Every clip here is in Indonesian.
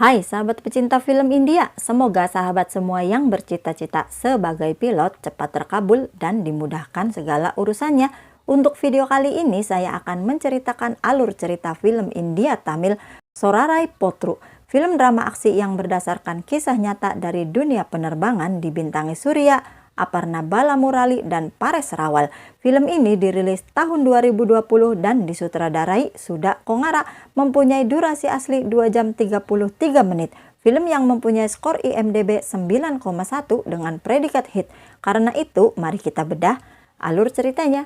Hai sahabat pecinta film India, semoga sahabat semua yang bercita-cita sebagai pilot cepat terkabul dan dimudahkan segala urusannya. Untuk video kali ini saya akan menceritakan alur cerita film India Tamil Sorarai Potru, film drama aksi yang berdasarkan kisah nyata dari dunia penerbangan dibintangi Surya, Aparna Balamurali, dan Paresh Rawal. Film ini dirilis tahun 2020 dan disutradarai Sudha Kongara, mempunyai durasi asli 2 jam 33 menit. Film yang mempunyai skor IMDb 9,1 dengan predikat hit. Karena itu, mari kita bedah alur ceritanya.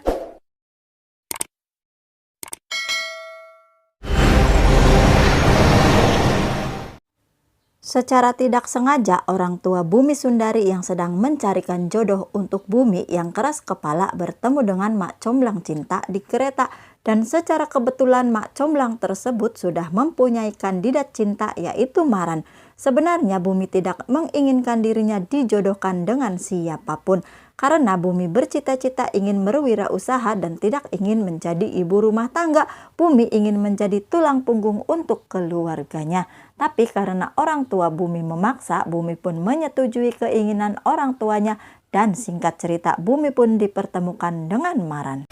Secara tidak sengaja, orang tua Bumi Sundari yang sedang mencarikan jodoh untuk Bumi yang keras kepala bertemu dengan Mak Comblang Cinta di kereta, dan secara kebetulan Mak Comblang tersebut sudah mempunyai kandidat cinta, yaitu Maran. Sebenarnya Bumi tidak menginginkan dirinya dijodohkan dengan siapapun, karena Bumi bercita-cita ingin berwirausaha dan tidak ingin menjadi ibu rumah tangga. Bumi ingin menjadi tulang punggung untuk keluarganya. Tapi karena orang tua Bumi memaksa, Bumi pun menyetujui keinginan orang tuanya, dan singkat cerita Bumi pun dipertemukan dengan Maran.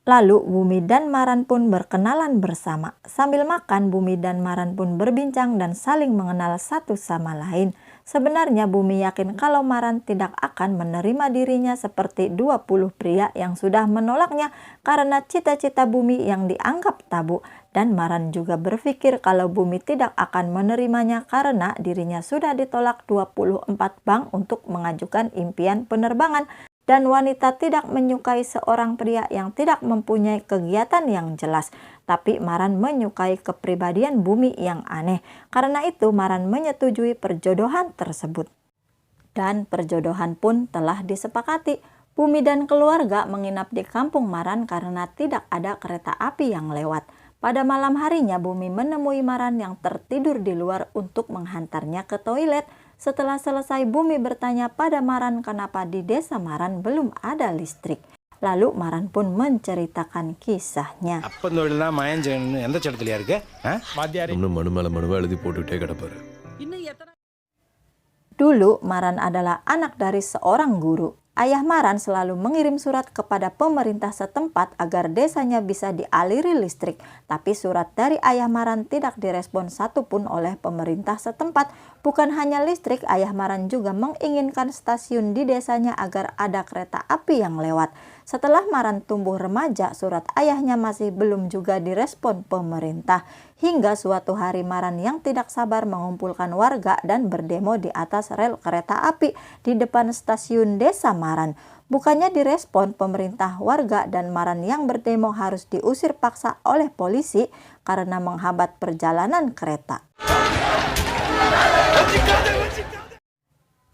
Lalu Bumi dan Maran pun berkenalan bersama. Sambil makan, Bumi dan Maran pun berbincang dan saling mengenal satu sama lain. Sebenarnya Bumi yakin kalau Maran tidak akan menerima dirinya seperti 20 pria yang sudah menolaknya karena cita-cita Bumi yang dianggap tabu. Dan Maran juga berpikir kalau Bumi tidak akan menerimanya karena dirinya sudah ditolak 24 bank untuk mengajukan impian penerbangan. Dan wanita tidak menyukai seorang pria yang tidak mempunyai kegiatan yang jelas. Tapi Maran menyukai kepribadian Bumi yang aneh. Karena itu Maran menyetujui perjodohan tersebut. Dan perjodohan pun telah disepakati. Bumi dan keluarga menginap di kampung Maran karena tidak ada kereta api yang lewat. Pada malam harinya Bumi menemui Maran yang tertidur di luar untuk menghantarnya ke toilet. Setelah selesai, Bumi bertanya pada Maran kenapa di desa Maran belum ada listrik. Lalu Maran pun menceritakan kisahnya. Dulu Maran adalah anak dari seorang guru. Ayah Maran selalu mengirim surat kepada pemerintah setempat agar desanya bisa dialiri listrik. Tapi surat dari ayah Maran tidak direspon satupun oleh pemerintah setempat. Bukan hanya listrik, ayah Maran juga menginginkan stasiun di desanya agar ada kereta api yang lewat. Setelah Maran tumbuh remaja, surat ayahnya masih belum juga direspon pemerintah. Hingga suatu hari Maran yang tidak sabar mengumpulkan warga dan berdemo di atas rel kereta api di depan stasiun desa Maran. Bukannya direspon pemerintah, warga dan Maran yang berdemo harus diusir paksa oleh polisi karena menghambat perjalanan kereta.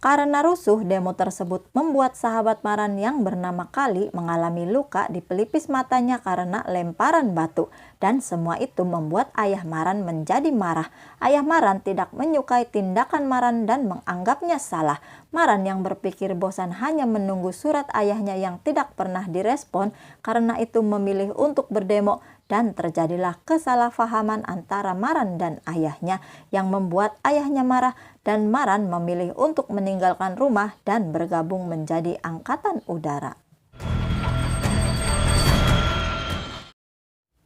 Karena rusuh, demo tersebut membuat sahabat Maran yang bernama Kali mengalami luka di pelipis matanya karena lemparan batu. Dan semua itu membuat ayah Maran menjadi marah. Ayah Maran tidak menyukai tindakan Maran dan menganggapnya salah. Maran yang berpikir bosan hanya menunggu surat ayahnya yang tidak pernah direspon, karena itu memilih untuk berdemo. Dan terjadilah kesalahpahaman antara Maran dan ayahnya yang membuat ayahnya marah, dan Maran memilih untuk meninggalkan rumah dan bergabung menjadi angkatan udara.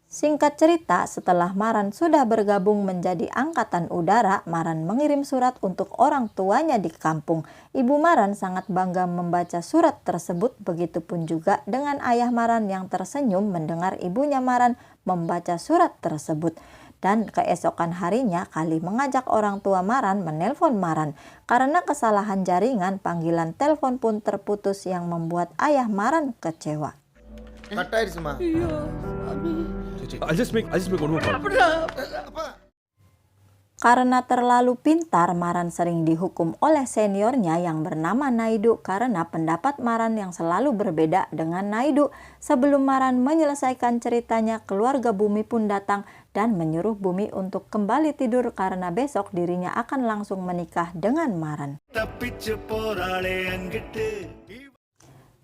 Singkat cerita, setelah Maran sudah bergabung menjadi angkatan udara, Maran mengirim surat untuk orang tuanya di kampung. Ibu Maran sangat bangga membaca surat tersebut, begitupun juga dengan ayah Maran yang tersenyum mendengar ibunya Maran membaca surat tersebut. Dan keesokan harinya Kali mengajak orang tua Maran menelpon Maran. Karena kesalahan jaringan, panggilan telepon pun terputus yang membuat ayah Maran kecewa. I'll just make one more call. Karena terlalu pintar, Maran sering dihukum oleh seniornya yang bernama Naidu karena pendapat Maran yang selalu berbeda dengan Naidu. Sebelum Maran menyelesaikan ceritanya, keluarga Bumi pun datang dan menyuruh Bumi untuk kembali tidur karena besok dirinya akan langsung menikah dengan Maran.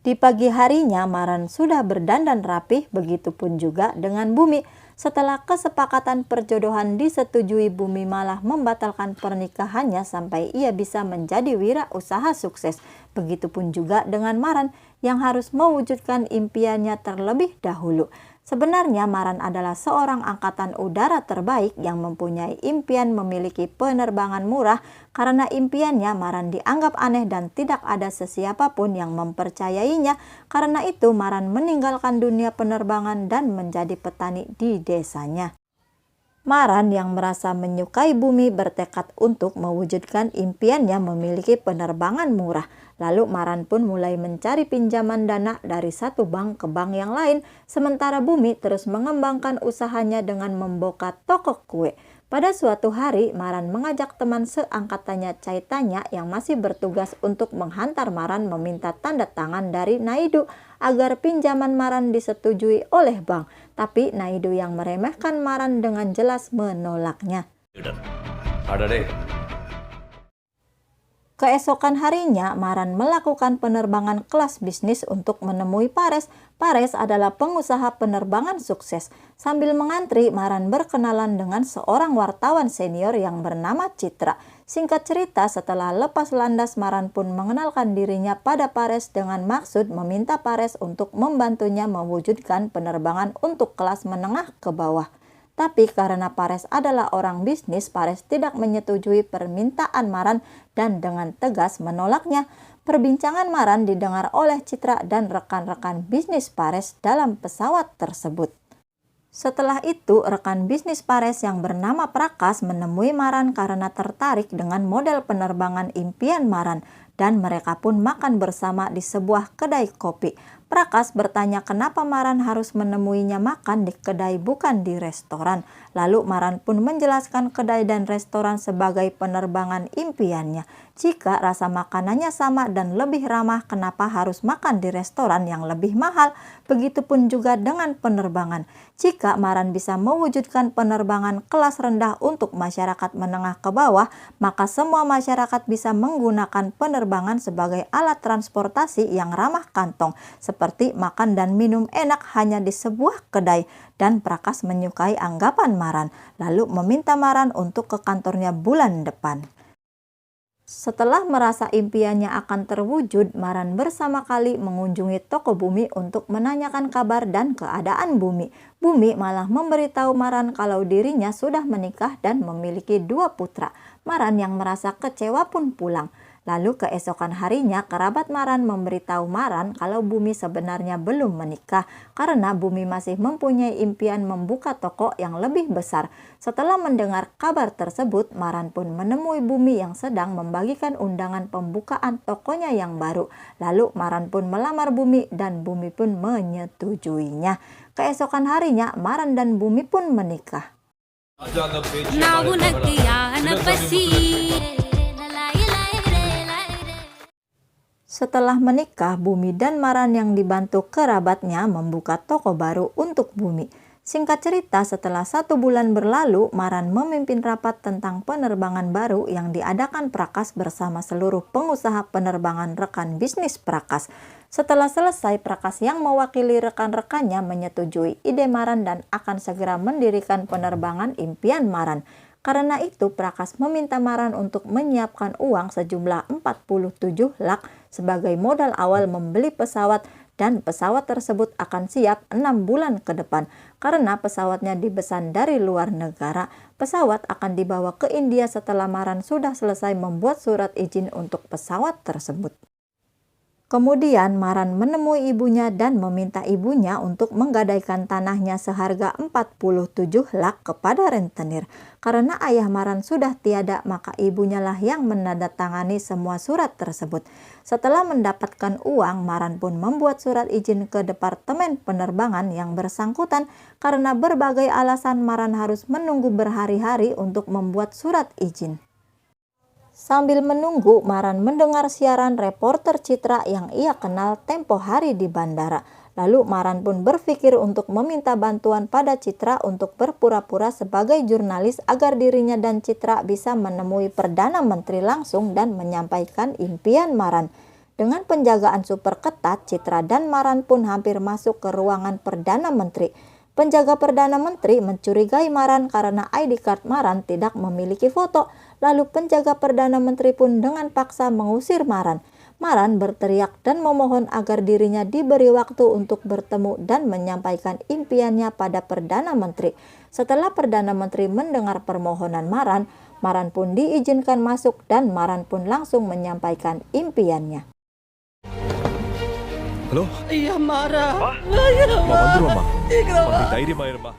Di pagi harinya Maran sudah berdandan rapih, begitupun juga dengan Bumi. Setelah kesepakatan perjodohan disetujui, Bumi malah membatalkan pernikahannya sampai ia bisa menjadi wirausaha sukses. Begitupun juga dengan Maran yang harus mewujudkan impiannya terlebih dahulu. Sebenarnya Maran adalah seorang angkatan udara terbaik yang mempunyai impian memiliki penerbangan murah. Karena impiannya, Maran dianggap aneh dan tidak ada sesiapapun yang mempercayainya. Karena itu Maran meninggalkan dunia penerbangan dan menjadi petani di desanya. Maran yang merasa menyukai Bumi bertekad untuk mewujudkan impiannya memiliki penerbangan murah. Lalu Maran pun mulai mencari pinjaman dana dari satu bank ke bank yang lain. Sementara Bumi terus mengembangkan usahanya dengan membuka toko kue. Pada suatu hari, Maran mengajak teman seangkatannya Caitanya yang masih bertugas untuk menghantar Maran meminta tanda tangan dari Naidu agar pinjaman Maran disetujui oleh bank. Tapi Naidu yang meremehkan Maran dengan jelas menolaknya. Ada deh. Keesokan harinya, Maran melakukan penerbangan kelas bisnis untuk menemui Pares. Pares adalah pengusaha penerbangan sukses. Sambil mengantri, Maran berkenalan dengan seorang wartawan senior yang bernama Citra. Singkat cerita, setelah lepas landas, Maran pun mengenalkan dirinya pada Pares dengan maksud meminta Pares untuk membantunya mewujudkan penerbangan untuk kelas menengah ke bawah. Tapi karena Pares adalah orang bisnis, Pares tidak menyetujui permintaan Maran dan dengan tegas menolaknya. Perbincangan Maran didengar oleh Citra dan rekan-rekan bisnis Pares dalam pesawat tersebut. Setelah itu, rekan bisnis Pares yang bernama Prakas menemui Maran karena tertarik dengan model penerbangan impian Maran dan mereka pun makan bersama di sebuah kedai kopi. Prakas bertanya kenapa Maran harus menemuinya makan di kedai bukan di restoran. Lalu Maran pun menjelaskan kedai dan restoran sebagai penerbangan impiannya. Jika rasa makanannya sama dan lebih ramah, kenapa harus makan di restoran yang lebih mahal? Begitupun juga dengan penerbangan. Jika Maran bisa mewujudkan penerbangan kelas rendah untuk masyarakat menengah ke bawah, maka semua masyarakat bisa menggunakan penerbangan sebagai alat transportasi yang ramah kantong, seperti makan dan minum enak hanya di sebuah kedai. Dan Prakas menyukai anggapan Maran, lalu meminta Maran untuk ke kantornya bulan depan. Setelah merasa impiannya akan terwujud, Maran bersama kali mengunjungi toko Bumi untuk menanyakan kabar dan keadaan Bumi. Bumi malah memberitahu Maran kalau dirinya sudah menikah dan memiliki 2 putra. Maran yang merasa kecewa pun pulang. Lalu keesokan harinya kerabat Maran memberitahu Maran kalau Bumi sebenarnya belum menikah karena Bumi masih mempunyai impian membuka toko yang lebih besar. Setelah mendengar kabar tersebut, Maran pun menemui Bumi yang sedang membagikan undangan pembukaan tokonya yang baru. Lalu Maran pun melamar Bumi dan Bumi pun menyetujuinya. Keesokan harinya Maran dan Bumi pun menikah. Setelah menikah, Bumi dan Maran yang dibantu kerabatnya membuka toko baru untuk Bumi. Singkat cerita, setelah 1 bulan berlalu, Maran memimpin rapat tentang penerbangan baru yang diadakan Prakas bersama seluruh pengusaha penerbangan rekan bisnis Prakas. Setelah selesai, Prakas yang mewakili rekan-rekannya menyetujui ide Maran dan akan segera mendirikan penerbangan impian Maran. Karena itu, Prakas meminta Maran untuk menyiapkan uang sejumlah 47 lak sebagai modal awal membeli pesawat dan pesawat tersebut akan siap 6 bulan ke depan. Karena pesawatnya dipesan dari luar negara, pesawat akan dibawa ke India setelah Maran sudah selesai membuat surat izin untuk pesawat tersebut. Kemudian Maran menemui ibunya dan meminta ibunya untuk menggadaikan tanahnya seharga 47 lak kepada rentenir. Karena ayah Maran sudah tiada, maka ibunya lah yang menandatangani semua surat tersebut. Setelah mendapatkan uang, Maran pun membuat surat izin ke Departemen Penerbangan yang bersangkutan. Karena berbagai alasan, Maran harus menunggu berhari-hari untuk membuat surat izin. Sambil menunggu, Maran mendengar siaran reporter Citra yang ia kenal tempo hari di bandara. Lalu Maran pun berpikir untuk meminta bantuan pada Citra untuk berpura-pura sebagai jurnalis agar dirinya dan Citra bisa menemui Perdana Menteri langsung dan menyampaikan impian Maran. Dengan penjagaan super ketat, Citra dan Maran pun hampir masuk ke ruangan Perdana Menteri. Penjaga Perdana Menteri mencurigai Maran karena ID card Maran tidak memiliki foto. Lalu penjaga Perdana Menteri pun dengan paksa mengusir Maran. Maran berteriak dan memohon agar dirinya diberi waktu untuk bertemu dan menyampaikan impiannya pada Perdana Menteri. Setelah Perdana Menteri mendengar permohonan Maran, Maran pun diizinkan masuk dan Maran pun langsung menyampaikan impiannya. Halo? Iya marah. Mama. Mama.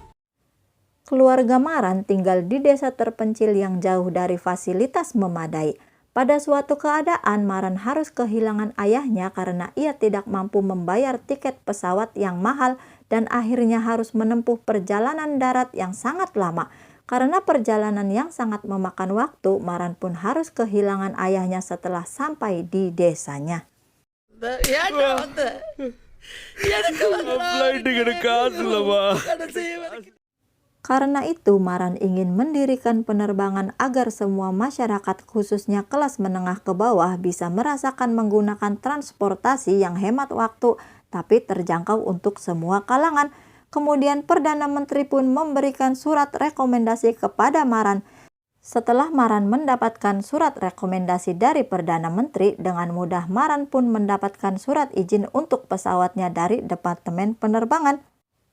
Keluarga Maran tinggal di desa terpencil yang jauh dari fasilitas memadai. Pada suatu keadaan, Maran harus kehilangan ayahnya karena ia tidak mampu membayar tiket pesawat yang mahal dan akhirnya harus menempuh perjalanan darat yang sangat lama. Karena perjalanan yang sangat memakan waktu, Maran pun harus kehilangan ayahnya setelah sampai di desanya. Karena itu, Maran ingin mendirikan penerbangan agar semua masyarakat khususnya kelas menengah ke bawah bisa merasakan menggunakan transportasi yang hemat waktu tapi terjangkau untuk semua kalangan. Kemudian Perdana Menteri pun memberikan surat rekomendasi kepada Maran. Setelah Maran mendapatkan surat rekomendasi dari Perdana Menteri, dengan mudah Maran pun mendapatkan surat izin untuk pesawatnya dari Departemen Penerbangan.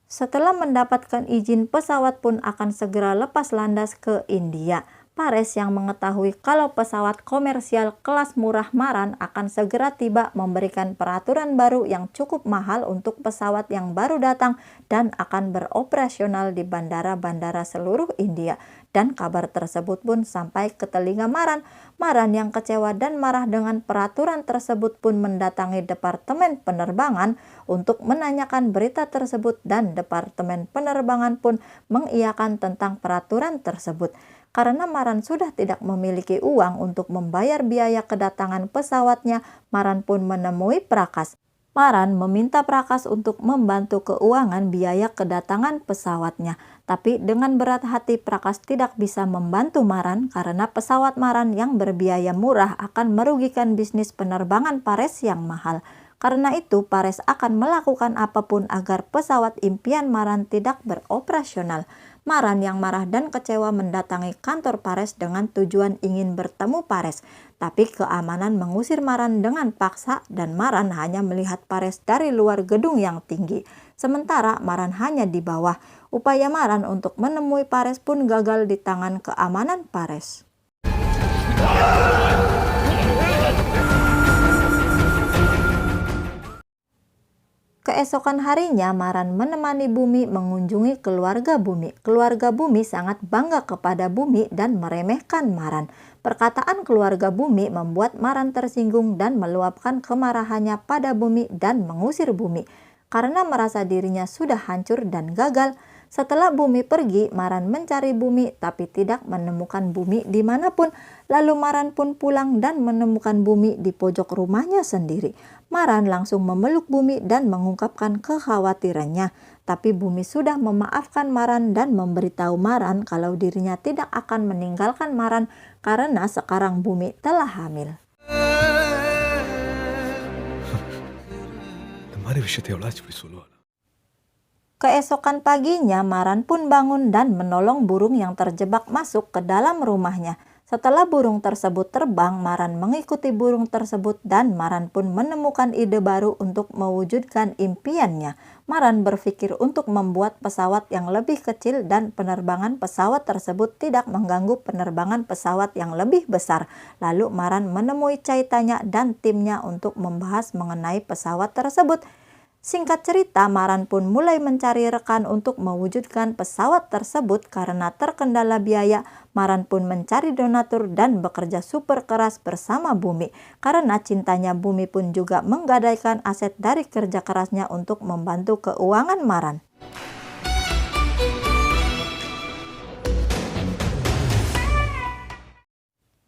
Setelah mendapatkan izin, pesawat pun akan segera lepas landas ke India. Pares yang mengetahui kalau pesawat komersial kelas murah Maran akan segera tiba memberikan peraturan baru yang cukup mahal untuk pesawat yang baru datang dan akan beroperasional di bandara-bandara seluruh India. Dan kabar tersebut pun sampai ke telinga Maran. Maran yang kecewa dan marah dengan peraturan tersebut pun mendatangi Departemen Penerbangan untuk menanyakan berita tersebut dan Departemen Penerbangan pun mengiyakan tentang peraturan tersebut. Karena Maran sudah tidak memiliki uang untuk membayar biaya kedatangan pesawatnya, Maran pun menemui Prakas. Maran meminta Prakas untuk membantu keuangan biaya kedatangan pesawatnya. Tapi dengan berat hati Prakas tidak bisa membantu Maran karena pesawat Maran yang berbiaya murah akan merugikan bisnis penerbangan Pares yang mahal. Karena itu Pares akan melakukan apapun agar pesawat impian Maran tidak beroperasional. Maran yang marah dan kecewa mendatangi kantor Pares dengan tujuan ingin bertemu Pares. Tapi keamanan mengusir Maran dengan paksa dan Maran hanya melihat Pares dari luar gedung yang tinggi. Sementara Maran hanya di bawah. Upaya Maran untuk menemui Pares pun gagal di tangan keamanan Pares. Keesokan harinya, Maran menemani Bumi mengunjungi keluarga Bumi. Keluarga Bumi sangat bangga kepada Bumi dan meremehkan Maran. Perkataan keluarga Bumi membuat Maran tersinggung dan meluapkan kemarahannya pada Bumi dan mengusir Bumi. Karena merasa dirinya sudah hancur dan gagal, setelah Bumi pergi, Maran mencari Bumi tapi tidak menemukan Bumi dimanapun. Lalu Maran pun pulang dan menemukan Bumi di pojok rumahnya sendiri. Maran langsung memeluk Bumi dan mengungkapkan kekhawatirannya. Tapi Bumi sudah memaafkan Maran dan memberitahu Maran kalau dirinya tidak akan meninggalkan Maran karena sekarang Bumi telah hamil. Keesokan paginya, Maran pun bangun dan menolong burung yang terjebak masuk ke dalam rumahnya. Setelah burung tersebut terbang, Maran mengikuti burung tersebut dan Maran pun menemukan ide baru untuk mewujudkan impiannya. Maran berpikir untuk membuat pesawat yang lebih kecil dan penerbangan pesawat tersebut tidak mengganggu penerbangan pesawat yang lebih besar. Lalu Maran menemui Caitanya dan timnya untuk membahas mengenai pesawat tersebut. Singkat cerita, Maran pun mulai mencari rekan untuk mewujudkan pesawat tersebut. Karena terkendala biaya, Maran pun mencari donatur dan bekerja super keras bersama Bumi. Karena cintanya, Bumi pun juga menggadaikan aset dari kerja kerasnya untuk membantu keuangan Maran.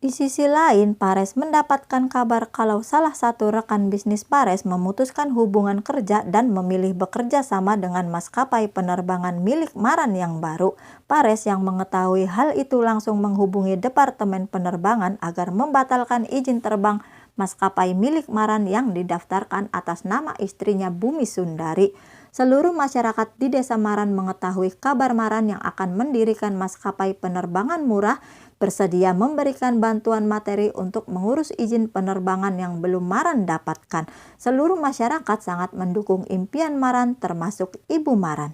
Di sisi lain, Pares mendapatkan kabar kalau salah satu rekan bisnis Pares memutuskan hubungan kerja dan memilih bekerja sama dengan maskapai penerbangan milik Maran yang baru. Pares yang mengetahui hal itu langsung menghubungi Departemen Penerbangan agar membatalkan izin terbang maskapai milik Maran yang didaftarkan atas nama istrinya Bumi Sundari. Seluruh masyarakat di Desa Maran mengetahui kabar Maran yang akan mendirikan maskapai penerbangan murah, bersedia memberikan bantuan materi untuk mengurus izin penerbangan yang belum Maran dapatkan. Seluruh masyarakat sangat mendukung impian Maran, termasuk Ibu Maran.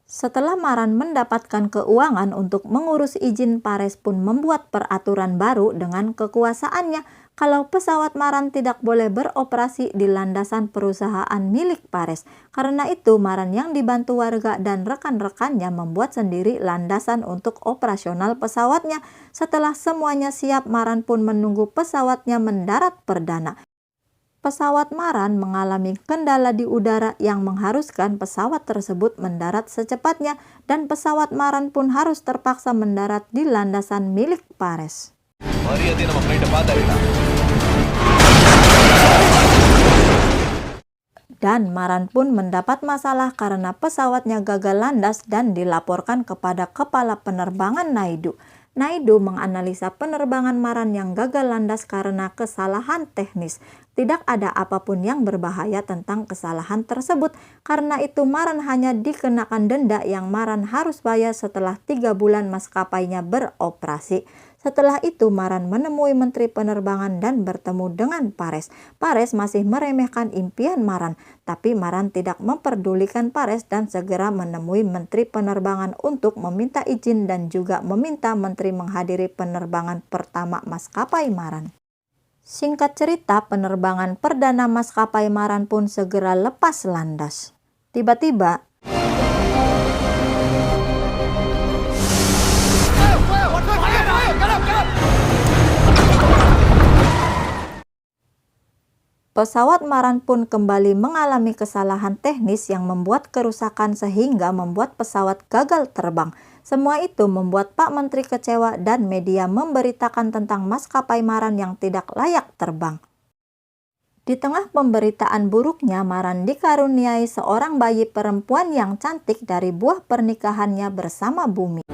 Setelah Maran mendapatkan keuangan untuk mengurus izin, Pares pun membuat peraturan baru dengan kekuasaannya kalau pesawat Maran tidak boleh beroperasi di landasan perusahaan milik Pares. Karena itu Maran yang dibantu warga dan rekan-rekannya membuat sendiri landasan untuk operasional pesawatnya. Setelah semuanya siap, Maran pun menunggu pesawatnya mendarat perdana. Pesawat Maran mengalami kendala di udara yang mengharuskan pesawat tersebut mendarat secepatnya, dan pesawat Maran pun harus terpaksa mendarat di landasan milik Pares. Dan Maran pun mendapat masalah karena pesawatnya gagal landas dan dilaporkan kepada kepala penerbangan Naidu. Naidu menganalisa penerbangan Maran yang gagal landas karena kesalahan teknis. Tidak ada apapun yang berbahaya tentang kesalahan tersebut. Karena itu Maran hanya dikenakan denda yang Maran harus bayar setelah 3 bulan maskapainya beroperasi. Setelah itu Maran menemui Menteri Penerbangan dan bertemu dengan Pares. Pares masih meremehkan impian Maran, tapi Maran tidak memperdulikan Pares dan segera menemui Menteri Penerbangan untuk meminta izin dan juga meminta Menteri menghadiri penerbangan pertama maskapai Maran. Singkat cerita, penerbangan perdana maskapai Maran pun segera lepas landas. Tiba-tiba, pesawat Maran pun kembali mengalami kesalahan teknis yang membuat kerusakan sehingga membuat pesawat gagal terbang. Semua itu membuat Pak Menteri kecewa dan media memberitakan tentang maskapai Maran yang tidak layak terbang. Di tengah pemberitaan buruknya, Maran dikaruniai seorang bayi perempuan yang cantik dari buah pernikahannya bersama Bumi.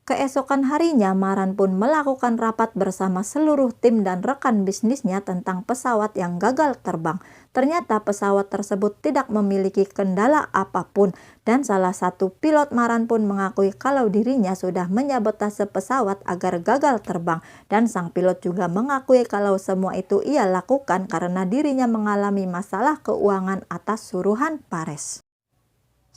Keesokan harinya, Maran pun melakukan rapat bersama seluruh tim dan rekan bisnisnya tentang pesawat yang gagal terbang. Ternyata pesawat tersebut tidak memiliki kendala apapun, dan salah satu pilot Maran pun mengakui kalau dirinya sudah menyabotase pesawat agar gagal terbang. Dan sang pilot juga mengakui kalau semua itu ia lakukan karena dirinya mengalami masalah keuangan atas suruhan Pares.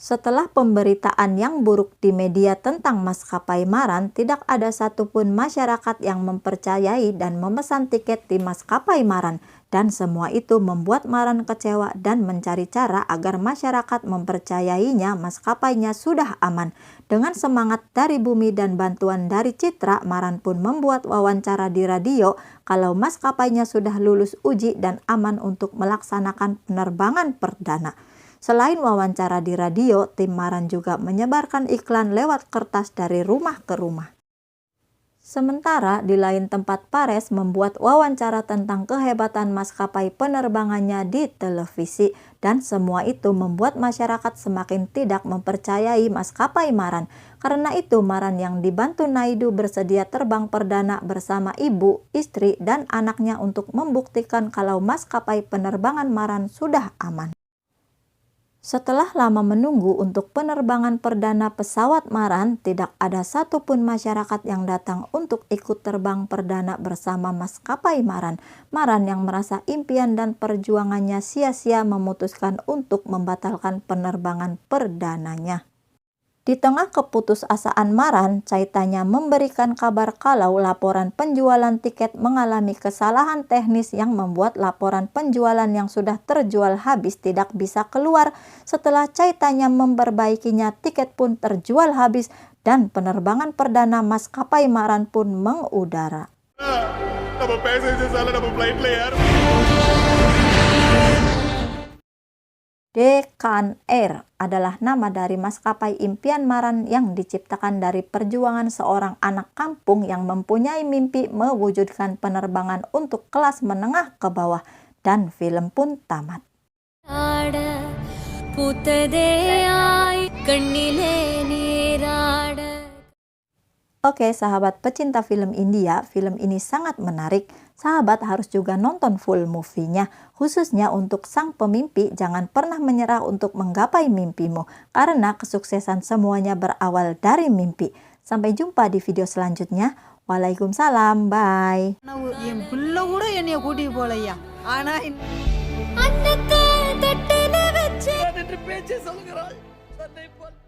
Setelah pemberitaan yang buruk di media tentang maskapai Maran, tidak ada satupun masyarakat yang mempercayai dan memesan tiket di maskapai Maran. Dan semua itu membuat Maran kecewa dan mencari cara agar masyarakat mempercayainya maskapainya sudah aman. Dengan semangat dari Bumi dan bantuan dari Citra, Maran pun membuat wawancara di radio kalau maskapainya sudah lulus uji dan aman untuk melaksanakan penerbangan perdana. Selain wawancara di radio, tim Maran juga menyebarkan iklan lewat kertas dari rumah ke rumah. Sementara di lain tempat, Pares membuat wawancara tentang kehebatan maskapai penerbangannya di televisi, dan semua itu membuat masyarakat semakin tidak mempercayai maskapai Maran. Karena itu Maran yang dibantu Naidu bersedia terbang perdana bersama ibu, istri, dan anaknya untuk membuktikan kalau maskapai penerbangan Maran sudah aman. Setelah lama menunggu untuk penerbangan perdana pesawat Maran, tidak ada satupun masyarakat yang datang untuk ikut terbang perdana bersama maskapai Maran. Maran yang merasa impian dan perjuangannya sia-sia memutuskan untuk membatalkan penerbangan perdananya. Di tengah keputusasaan Maran, Caitanya memberikan kabar kalau laporan penjualan tiket mengalami kesalahan teknis yang membuat laporan penjualan yang sudah terjual habis tidak bisa keluar. Setelah Caitanya memperbaikinya, tiket pun terjual habis dan penerbangan perdana maskapai Maran pun mengudara. Deccan Air adalah nama dari maskapai impian Maran yang diciptakan dari perjuangan seorang anak kampung yang mempunyai mimpi mewujudkan penerbangan untuk kelas menengah ke bawah, dan film pun tamat. Oke, sahabat pecinta film India, film ini sangat menarik. Sahabat harus juga nonton full movie-nya. Khususnya untuk sang pemimpi, jangan pernah menyerah untuk menggapai mimpimu. Karena kesuksesan semuanya berawal dari mimpi. Sampai jumpa di video selanjutnya. Waalaikumsalam, bye. என் பிள்ளை கூட என்னைய கூட்டிட்டு போலையா ஆனா பேச்சை சொல்கிறாள் தன்னை போல்